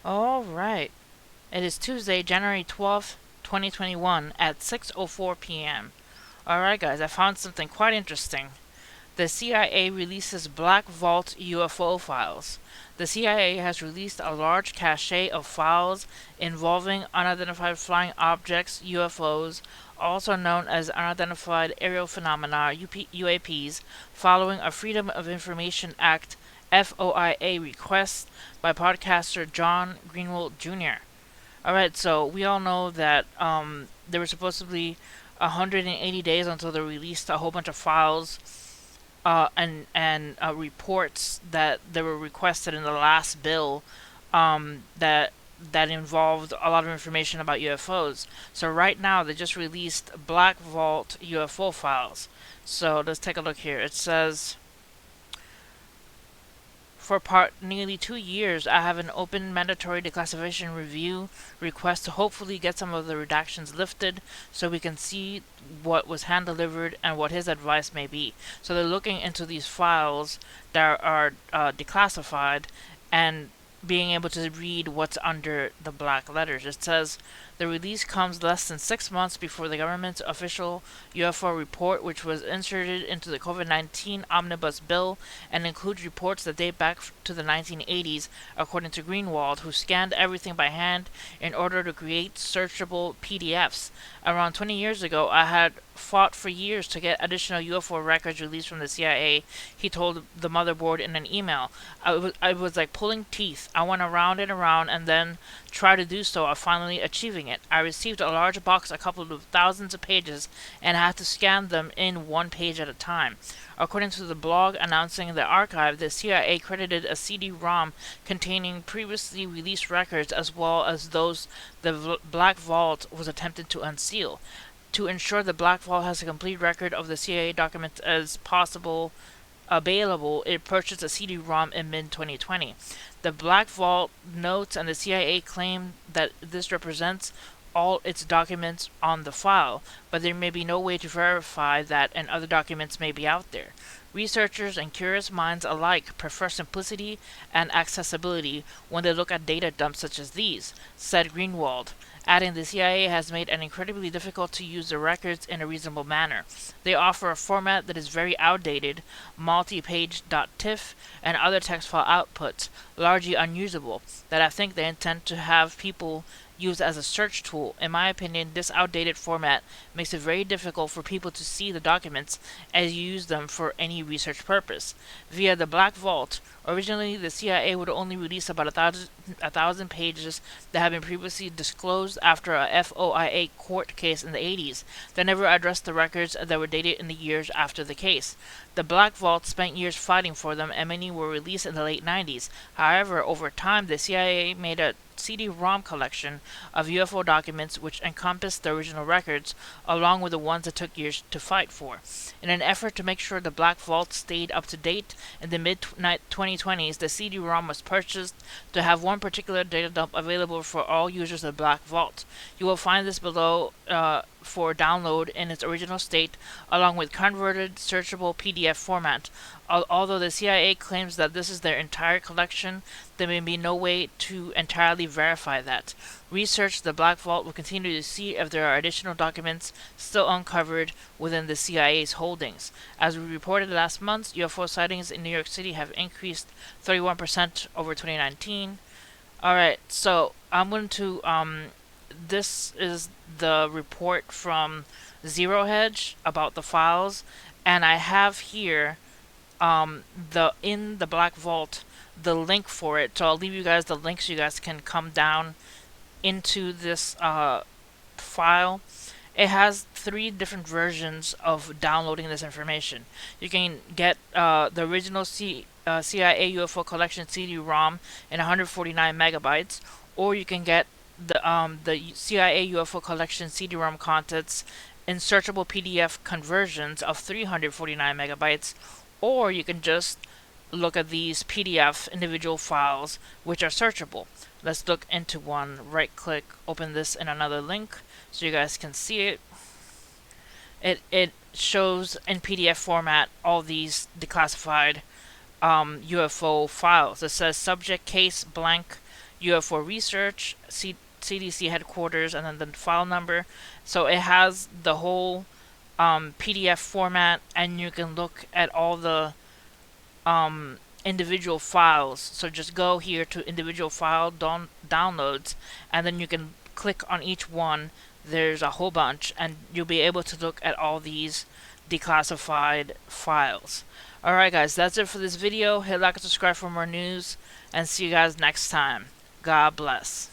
All right. It is Tuesday, January 12th, 2021 at 6:04 p.m. All right, guys, I found something quite interesting. The CIA releases Black Vault UFO files. The CIA has released a large cache of files involving unidentified flying objects, UFOs, also known as unidentified aerial phenomena, UAPs, following a Freedom of Information Act FOIA request by podcaster John Greenwald Jr. Alright, so we all know that there were supposedly 180 days until they released a whole bunch of files and reports that they were requested in the last bill that involved a lot of information about UFOs. So right now they just released Black Vault UFO files. So let's take a look here. It says for nearly 2 years, I have an open mandatory declassification review request to hopefully get some of the redactions lifted so we can see what was hand delivered and what his advice may be. So they're looking into these files that are declassified and being able to read what's under the black letters. It says the release comes less than 6 months before the government's official UFO report, which was inserted into the COVID-19 omnibus bill and includes reports that date back to the 1980s, according to Greenwald, who scanned everything by hand in order to create searchable PDFs. Around 20 years ago, I had fought for years to get additional UFO records released from the CIA, he told the motherboard in an email. I was like pulling teeth. I went around and around and then tried to do so of finally achieving it. I received a large box, a couple of thousands of pages, and I had to scan them in one page at a time. According to the blog announcing the archive, the CIA credited a CD-ROM containing previously released records as well as those the Black Vault was attempted to unseal. To ensure the Black Vault has a complete record of the CIA documents as possible available, it purchased a CD-ROM in mid-2020. The Black Vault notes and the CIA claim that this represents all its documents on the file, but there may be no way to verify that and other documents may be out there. Researchers and curious minds alike prefer simplicity and accessibility when they look at data dumps such as these, said Greenwald, adding the CIA has made it incredibly difficult to use the records in a reasonable manner. They offer a format that is very outdated, multi-page .tiff, and other text file outputs, largely unusable, that I think they intend to have people used as a search tool. In my opinion, this outdated format makes it very difficult for people to see the documents as you use them for any research purpose. Via the Black Vault, originally the CIA would only release about a thousand pages that had been previously disclosed after a FOIA court case in the 80s. They never addressed the records that were dated in the years after the case. The Black Vault spent years fighting for them, and many were released in the late 90s. However, over time, the CIA made a CD-ROM collection of UFO documents which encompassed the original records, along with the ones that took years to fight for. In an effort to make sure the Black Vault stayed up to date, in the mid-2020s, the CD-ROM was purchased to have one particular data dump available for all users of Black Vault. You will find this below for download in its original state, along with converted searchable PDF format. Although the CIA claims that this is their entire collection, there may be no way to entirely verify that. Research the Black Vault will continue to see if there are additional documents still uncovered within the CIA's holdings. As we reported last month, UFO sightings in New York City have increased 31% over 2019. Alright, so I'm going to, this is the report from Zero Hedge about the files, and I have here in the Black Vault the link for it. So I'll leave you guys the link so you guys can come down into this file. It has 3 different versions of downloading this information. You can get the original CIA UFO collection CD-ROM in 149 megabytes, or you can get the CIA UFO collection CD-ROM contents in searchable PDF conversions of 349 megabytes, or you can just look at these PDF individual files which are searchable. Let's look into one. Right click, open this in another link so you guys can see it. It shows in PDF format all these declassified UFO files. It says subject case blank UFO research, CDC headquarters, and then the file number. So it has the whole PDF format, and you can look at all the individual files. So just go here to individual file downloads, and then you can click on each one. There's a whole bunch, and you'll be able to look at all these declassified files. Alright guys, that's it for this video. Hit like and subscribe for more news, and see you guys next time. God bless.